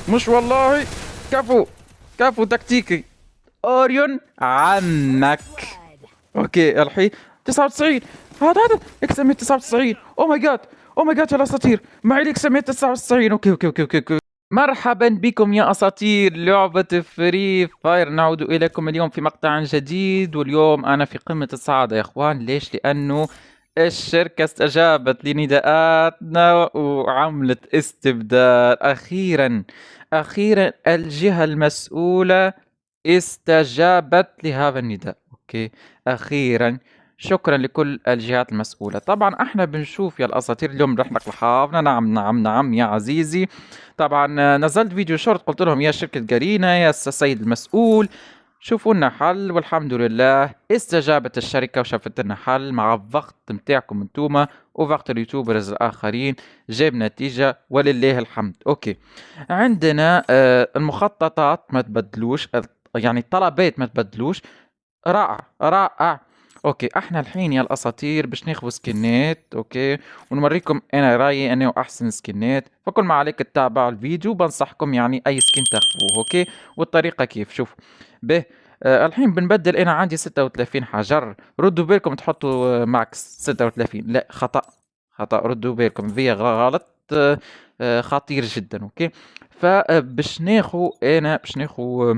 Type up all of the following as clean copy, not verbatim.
مش والله. كفو. كفو تكتيكي. اوريون عمك. اوكي الحين 99. هذا اكسب 199. او ماي جاد. او ماي جاد يا الاساطير، معي اكسب 199. اوكي. مرحبا بكم يا اساطير لعبة فري فاير. نعود اليكم اليوم في مقطع جديد، واليوم انا في قمة السعادة يا اخوان. ليش؟ لانه الشركة استجابت لنداءاتنا وعملت استبدال. اخيرا الجهة المسؤولة استجابت لهذا النداء. اوكي اخيرا. شكرا لكل الجهات المسؤولة. طبعا احنا بنشوف يا الاساطير اليوم رحلة لحافنا. نعم يا عزيزي. طبعا نزلت فيديو شورت قلت لهم يا شركة جارينا يا السيد المسؤول شوفوا لنا حل، والحمد لله استجابت الشركة وشافت لنا حل مع الضغط متاعكم انتوما وضغط اليوتيوبرز الاخرين. جاب نتيجة ولله الحمد. اوكي عندنا المخططات ما تبدلوش، يعني الطلبات ما تبدلوش. رائع. اوكي احنا الحين يا الاساطير باش ناخذ سكنات. اوكي ونوريكم انا رايي انه احسن سكنات، فكل ما عليك تتابعوا الفيديو. بنصحكم يعني اي سكن تاخذوه. اوكي والطريقه كيف؟ شوف به. الحين بنبدل. انا عندي 36 حجر. ردوا بالكم تحطوا ماكس 36. لا خطأ. ردوا بالكم في غلط خطير جدا. اوكي فباش ناخو انا باش ناخو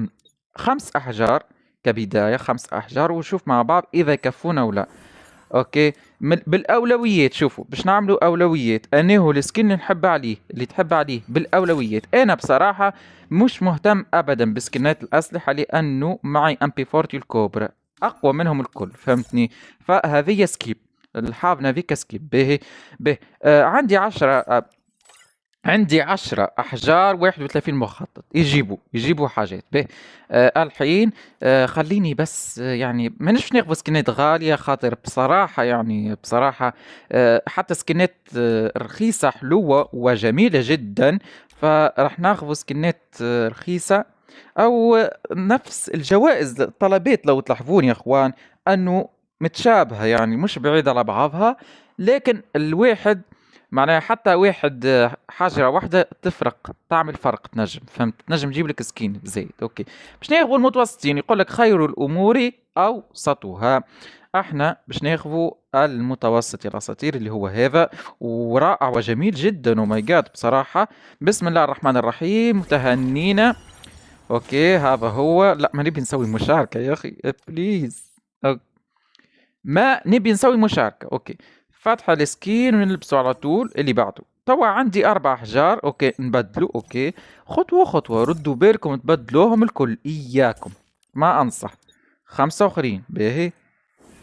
5 احجار كبداية. 5 احجار ونشوف مع بعض اذا يكفونا ولا. اوكي بالاولويات. شوفوا باش نعملوا اولويات. انا هو السكن اللي نحب عليه اللي تحب عليه بالاولويات. انا بصراحة مش مهتم ابدا بسكنات الاسلحة لانه معي ام بي 40 الكوبرا اقوى منهم الكل، فهمتني؟ فهذه سكيب. الحاضنة ذيك سكيب. به عندي 10 أحجار 31 مخطط. يجيبوا حاجات. به الحين خليني بس يعني مانيش ناخذ سكنات غالية، خاطر بصراحة يعني بصراحة حتى سكنات رخيصة حلوة وجميلة جدا. فراح ناخذ سكنات رخيصة أو نفس الجوائز الطلبات. لو تلاحظون يا أخوان أنه متشابهة، يعني مش بعيدة على بعضها، لكن الواحد معناها حتى واحد حجرة واحدة تفرق، تعمل فرق. تنجم فهمت؟ تنجم تجيب لك سكين زايد. اوكي باش ناخذوا المتوسطين. يقول لك خير الامور اوسطها. احنا باش ناخذوا المتوسط يا الاساطير اللي هو هذا، ورائع وجميل جدا. او ماي جاد بصراحة. بسم الله الرحمن الرحيم. تهنينا. اوكي هذا هو. لا ما نبي نسوي مشاركة يا اخي بليز. ما نبي نسوي مشاركة. اوكي فتح السكين ونلبسه على طول. اللي بعده طبعا عندي 4 احجار. اوكي نبدلوا. اوكي خطوة ردوا بالكم تبدلوهم الكل اياكم، ما انصح. 5 اخرين باهي.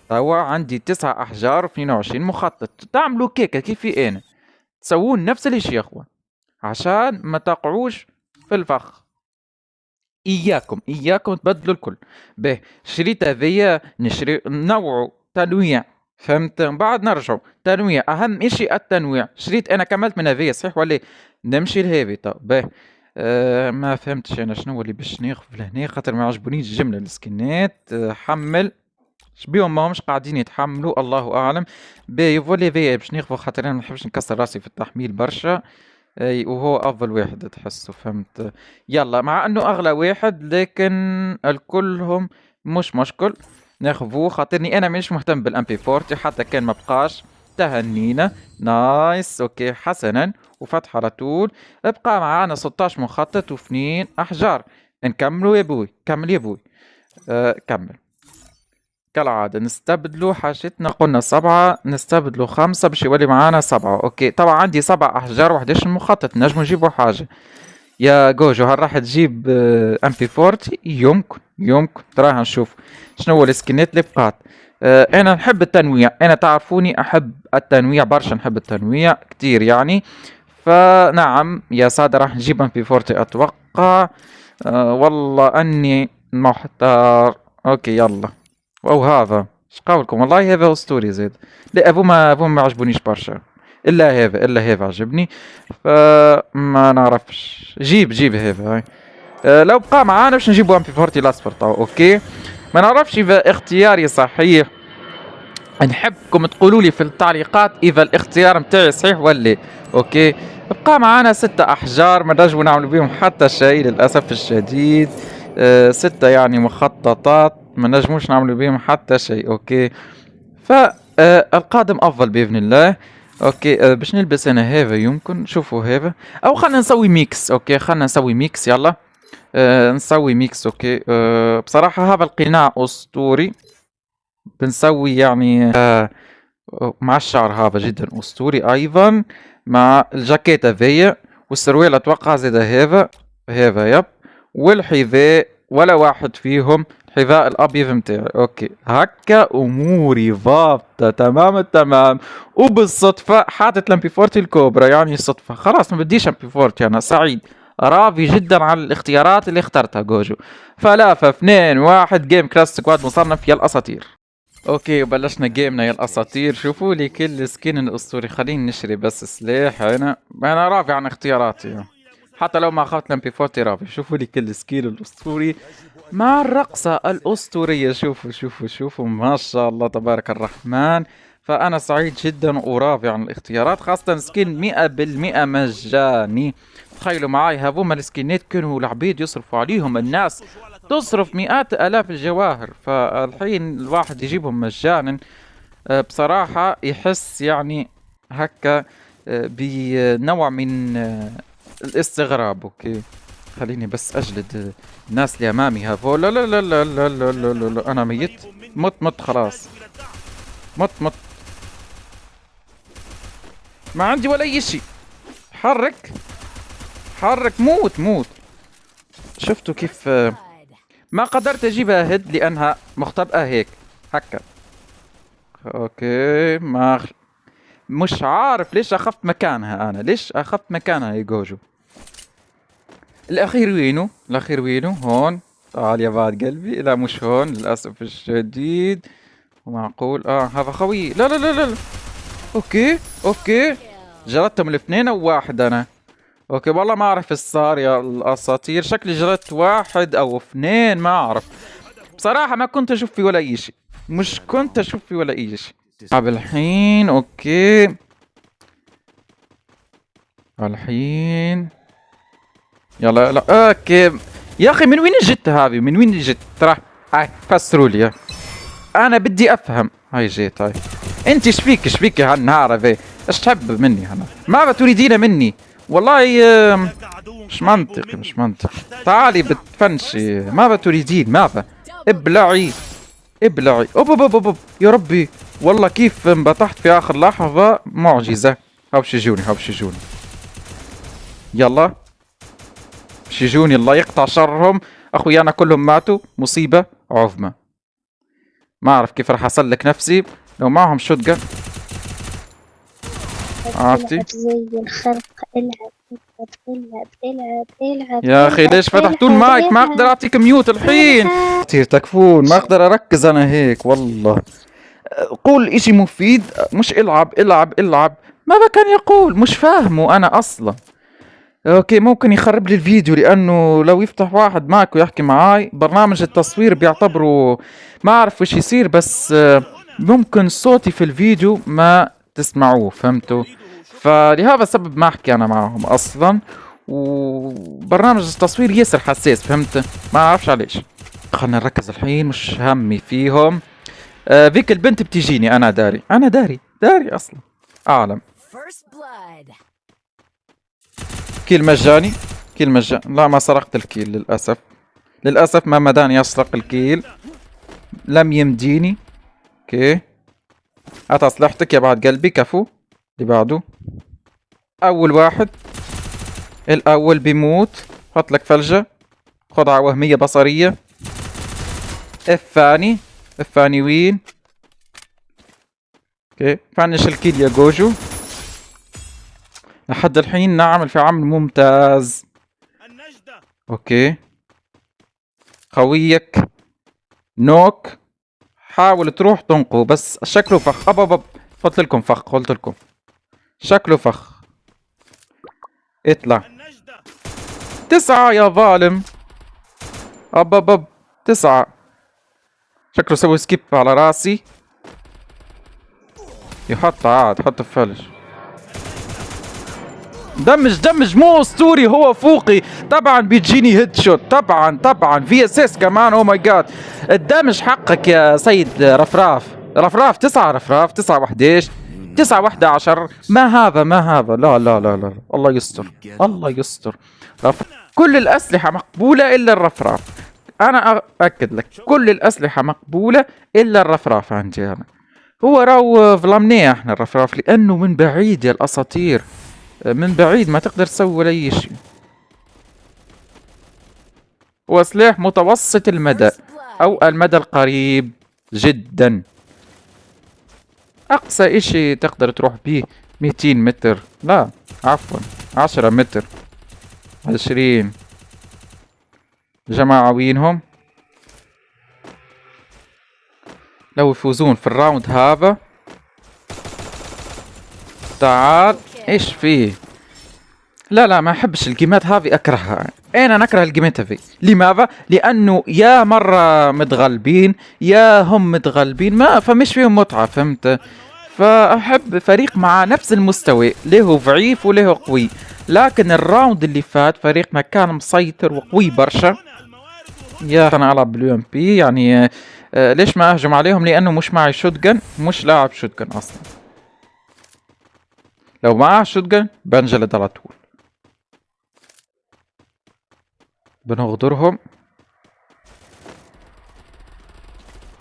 طبعا عندي 9 احجار 22 مخطط. تعملوا كيكة كيفي انا، تسوون نفس الاشي يا اخوان عشان ما تقعوش في الفخ. اياكم تبدلوا الكل. به شريت هذيا نشري نوعه تنويع، فهمت؟ من بعد نرجعوا تنويع. اهم اشي التنويع. شريت انا كملت من هذيا صحيح ولا نمشي لهذي؟ طب به ما فهمتش انا شنو اللي باش ناخذ لهنا، خاطر ما عجبونيش الجمله السكنات. حمل شبيهم ما همش قاعدين يتحملوا، الله اعلم. باهي فولي ذي باش ناخذه، خاطر انا ما نحبش نكسر راسي في التحميل برشا. اي وهو افضل واحد تحسه، فهمت؟ يلا مع انه اغلى واحد لكن الكلهم مش مشكل ناخذوه، خاطرني انا مش مهتم بالام بي 40 حتى كان ما بقاش. تهنينا. نايس. اوكي حسنا. وفتح على طول. بقى معانا 16 مخطط و2 احجار. نكملوا يا بوي. كمل يا بوي. كمل كالعادة. نستبدلوا حاجتنا. قلنا 7 نستبدلوا 5 باش يولي معانا 7. اوكي طبعا عندي 7 احجار و11 مخطط. نجموا نجيبوا حاجة يا جوجو. هل راح تجيب ام بي 40؟ يمكن تراها نشوف شنو هو السكنات اللي بقات. انا نحب التنويع. انا تعرفوني احب التنويع برشا، نحب التنويع كتير يعني. فنعم يا سادة راح نجيب ام بي 40 اتوقع. والله اني محتار. اوكي يلا. او هذا ايش قولكم؟ والله هذا اسطوري زيد. لا ابو ما عجبونيش برشا. الا هذا عجبني. فما نعرفش. جيب هذا هاي. لو بقى معانا باش نجيبو ام بي 40 الاصفر طاو. اوكي ما نعرفش اذا اختياري صحيح. نحبكم تقولوا لي في التعليقات اذا الاختيار متاعي صحيح ولا. اوكي بقى معانا 6 أحجار ما نجموا نعمل بيهم حتى شيء للأسف الشديد. 6 يعني مخططات ما نجموش نعمل بيهم حتى شيء. أوكي، فالقادم أفضل بإذن الله. أوكي، باش نلبس أنا هذا، يمكن شوفوا هذا، أو خلنا نسوي ميكس. أوكي، خلنا نسوي ميكس، يلا. نسوي ميكس. أوكي، بصراحة هذا القناع أسطوري. بنسوي يعني مع الشعر هذا جدا أسطوري أيضا، مع الجاكيت هذيا والسروال أتوقع زاد هذا يب، والحذاء ولا واحد فيهم الحذاء الأبيض متاعي. أوكي، هكا أموري ضابطة تمام التمام. وبالصدفة حاطط لمبي فورتي الكوبرا، يعني صدفة خلاص ما بديش لمبي فورتي. أنا سعيد راضي جدا على الاختيارات اللي اخترتها جوجو. 3 2 1 جيم كلاس سكواد مصنف يا الأساطير. اوكي، وبلشنا جيمنا يا الاساطير. شوفوا لي كل سكين الاسطوري. خليني نشري بس سلاح. انا راضي عن اختياراتي، حتى لو ما اخذت لمبي 40 راضي. شوفوا لي كل سكين الاسطوري مع الرقصة الاسطورية. شوفوا شوفوا شوفوا، ما شاء الله تبارك الرحمن. فانا سعيد جدا وراضي عن الاختيارات، خاصة سكين 100% مجاني. تخيلوا معاي هذوما السكينات كانوا العبيد يصرفوا عليهم، الناس تصرف مئات آلاف الجواهر، فالحين الواحد يجيبهم مجانا. بصراحة يحس يعني هكا بنوع من الاستغراب. اوكي، خليني بس اجلد الناس اللي امامي هذول. لا لا لا لا لا لا لا لا لا، انا ميت. مت خلاص. مت ما عندي ولا اي شيء. حرك موت. شفتوا كيف ما قدرت اجيبها هيد لانها مختبئة هيك هكا. اوكي، مش عارف ليش اخذت مكانها. يا جوجو. الاخير وينو هون. تعال يا بعد قلبي. لا مش هون للاسف الشديد. معقول هذا خوي. لا لا لا لا. اوكي جلدتهم الاثنين او واحد انا. اوكي والله ما اعرف ايش صار يا الاساطير. شكلي جلدت واحد او اثنين ما اعرف بصراحة. ما كنت اشوف فيه ولا اي شيء. مش كنت اشوف فيه ولا اي شيء. طب الحين اوكي. الحين يلا لا. اوكي يا اخي، من وين جت هذه؟ من وين جت؟ ترى هاي فسروا لي. انا بدي افهم. هاي جيت. هاي انت ايش فيك يا هالنهار ذي؟ ايش تحب مني هنا؟ ماذا تريدين مني؟ والله مش منطقي. تعالي بتفنشي. ماذا تريدين؟ ماذا؟ ابلعي. اوب يا ربي، والله كيف انبطحت في اخر لحظة. معجزة. هاوشجوني يلا شجوني، الله يقطع شرهم. اخويانا كلهم ماتوا. مصيبة عظمى. ما اعرف كيف راح اسلك نفسي لو معهم شوتجن. عرفتي زي الخلق. العب يا اخي ليش فتحتوا المايك؟ ما اقدر اعطيك ميوت الحين. كثير تكفون، ما اقدر اركز انا هيك والله. قول اشي مفيد، مش العب. ماذا كان يقول؟ مش فاهمه انا اصلا. اوكي، ممكن يخرب لي الفيديو، لانه لو يفتح واحد مايك ويحكي معاي برنامج التصوير بيعتبره ما اعرف وش يصير، بس ممكن صوتي في الفيديو ما تسمعوه. فهمتوا؟ فلهذا السبب ما احكي انا معهم اصلا. وبرنامج التصوير ياسر حساس، فهمت؟ ما اعرفش علاش. خلنا نركز الحين، مش همي فيهم. ذيك البنت بتجيني. انا داري اصلا اعلم. كيل مجاني. لا ما سرقت الكيل للاسف ما مداني اسرق الكيل. لم يمديني. اوكي، هات اسلحتك يا بعد قلبي. كفو. اللي بعده. اول واحد. الاول بيموت. حط لك فلجة. خدعة وهمية بصرية. الثاني وين؟ اوكي، فنش الكيل يا جوجو. لحد الحين نعمل في عمل ممتاز. اوكي، خويك نوك. حاول تروح تنقو، بس شكله فخ. اب قلت لكم شكله فخ. اطلع. 9 يا ظالم. اب 9. شكله سوي سكيب على راسي. يحط عاد. حط الفلج. دمج مو اسطوري، هو فوقي طبعا بيجيني هيد شوت، طبعا في اس اس كمان. او ماي جاد، الدمج حقك يا سيد رفراف 9 رفراف 9 11 9 11. ما هذا لا لا لا لا، الله يستر الله يستر. كل الأسلحة مقبولة إلا الرفراف. أنا أأكد لك كل الأسلحة مقبولة إلا الرفراف عندي أنا. هو راو ظلمناه احنا الرفراف لأنه من بعيد يا الأساطير، من بعيد ما تقدر تسوي ولا أي شيء. هو سلاح متوسط المدى أو المدى القريب جدا. أقصى إشي تقدر تروح بيه 200 متر، لا عفوا 10 متر 20. جماعة وينهم؟ لو يفوزون في الراوند هذا. تعال ايش فيه؟ لا ما احبش الجيمات هذه، اكرهها. انا نكره الجيمات هذه. لماذا؟ لانه يا مرة متغلبين يا هم متغلبين، ما فمش فيهم متعة، فهمت؟ فاحب فريق مع نفس المستوى، له ضعيف وله قوي. لكن الراوند اللي فات فريقنا كان مسيطر وقوي برشا. يا انا العب باليو ام بي يعني. ليش ما اهجم عليهم؟ لانه مش معي شوتجن، مش لاعب شوتجن اصلا. لو معاه شوتجن بنجلد على طول. بنغدرهم.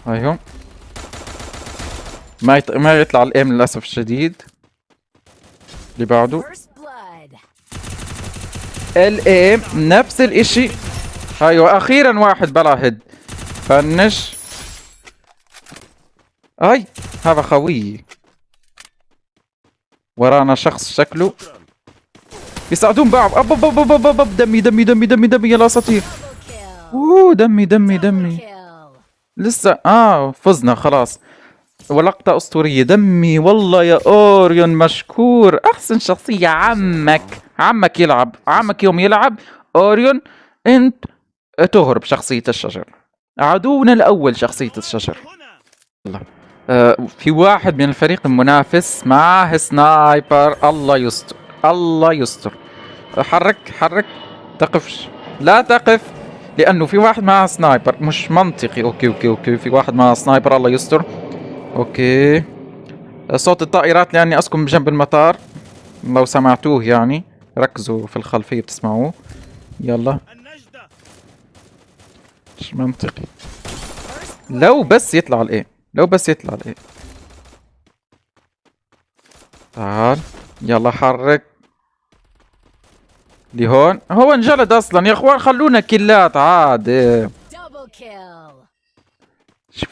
هايهم. ما يطلع الايم للاسف الشديد. اللي بعده الايم نفس الاشي. ايوه اخيرا واحد بلا هيد. فنش. اي هذا خوي. ورانا شخص شكله يساعدون بعض. أب دمي يا الاساطير. اوه دمي لسه. فزنا خلاص. ولقطة اسطورية. دمي والله يا اوريون مشكور. احسن شخصية. عمك يلعب. عمك يوم يلعب اوريون انت تهرب شخصية الشجر. عدونا الاول شخصية الشجر. الله. في واحد من الفريق المنافس معه سنايبر. الله يستر. حرك تقفش. لا تقف لانه في واحد معه سنايبر. مش منطقي. اوكي في واحد معه سنايبر. الله يستر. اوكي. صوت الطائرات لاني اسكن بجنب المطار، لو سمعتوه يعني ركزوا في الخلفية بتسمعوه. يلا مش منطقي. لو بس يطلع الايه. تعال يلا حرك لهون. هو انجلد اصلا يا اخوان. خلونا كلات عاد. ايش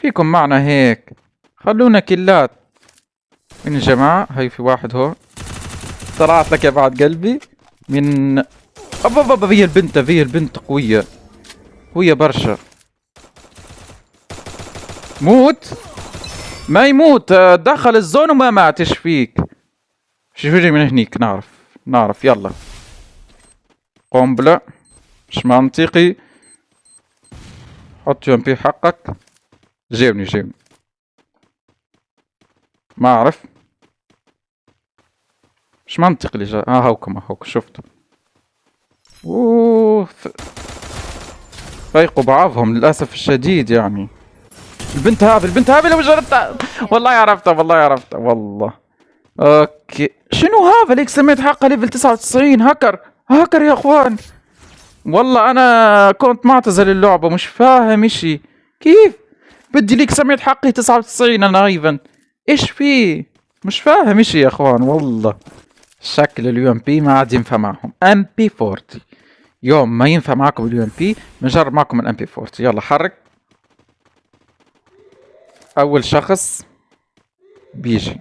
فيكم معنا هيك؟ خلونا كلات. من يا جماعة؟ هاي في واحد هون. طلعت لك يا بعد قلبي من في البنت قوية برشا. موت. ما يموت. دخل الزون وما مات. ايش فيك؟ شو يجي من هنيك؟ نعرف. يلا قنبلة. مش منطقي. حط جنبي حقك. جيبني. ما اعرف. مش منطقي اللي جا. هاوكم شفتوا. فيقوا بعضهم للاسف الشديد يعني. البنت هذه لو جربتها والله عرفتها والله. اوكي شنو هذا اللي سميت حقه ليفل 99؟ هاكر يا اخوان. والله انا كنت معتزل اللعبة مش فاهم اشي. كيف بدي ليك سميت حقي 99 انا ايضا؟ ايش فيه؟ مش فاهم اشي يا اخوان والله. شكل اليو ام بي ما عاد ينفع معهم. ام بي 40 يوم ما ينفع معكم اليو ام بي بنجرب معكم الام بي 40. يلا حرك. اول شخص بيجي.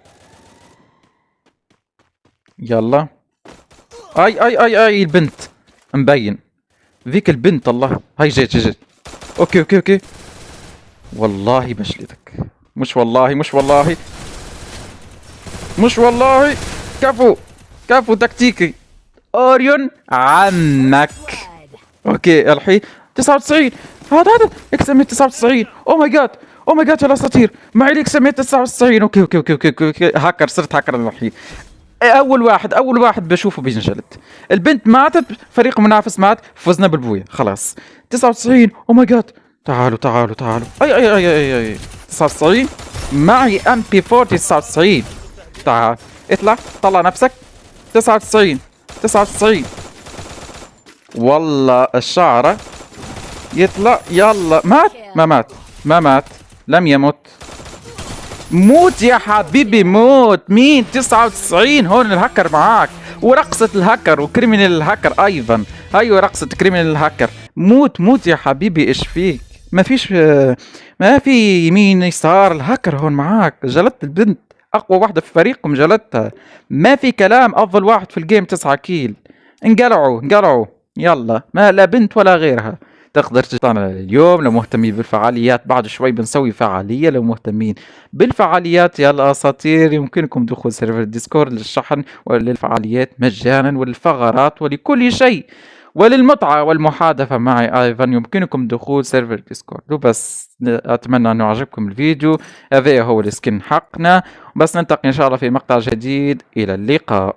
يلا. اي البنت مبين. ذيك البنت. الله هاي جيت. اوكي والله بشلتك. مش والله كفو تكتيكي. اوريون عمك. اوكي الحين 99. هذا اكسب 99. او ماي جاد يا الاساطير. معي ليك سميت 99. اوكي هاكر. صرت هاكر الحين. اول واحد بشوفه بينجلد. البنت ماتت، فريق منافس مات، فزنا بالبوية خلاص. 99. او ماي جاد. تعالوا تعالوا تعالوا. اي 99 معي ام بي 40 99. تعال اطلع، طلع نفسك. 99 99. والله الشعرة يطلع. يلا مات. ما مات. لم يمت. موت يا حبيبي موت. مين 99 هون؟ الهكر معاك، ورقصة الهكر وكريمنال الهكر ايضا. ايوه رقصة كريمنال الهكر. موت يا حبيبي. ايش فيك؟ ما في يمين يسار. الهكر هون معاك. جلدت البنت، اقوى واحدة في فريقكم جلدتها. ما في كلام. افضل واحد في الجيم 9 كيل. انقلعوا. يلا ما لا بنت ولا غيرها. تقدر تجدنا اليوم لو مهتمين بالفعاليات. بعد شوي بنسوي فعالية لو مهتمين بالفعاليات يا الأساطير. يمكنكم دخول سيرفر الديسكورد للشحن وللفعاليات مجانا وللفقرات ولكل شيء وللمتعة والمحادثة معي أيضا. يمكنكم دخول سيرفر الديسكورد. وبس أتمنى أنه عجبكم الفيديو. هذا هو السكن حقنا. بس نلتقي إن شاء الله في مقطع جديد. إلى اللقاء.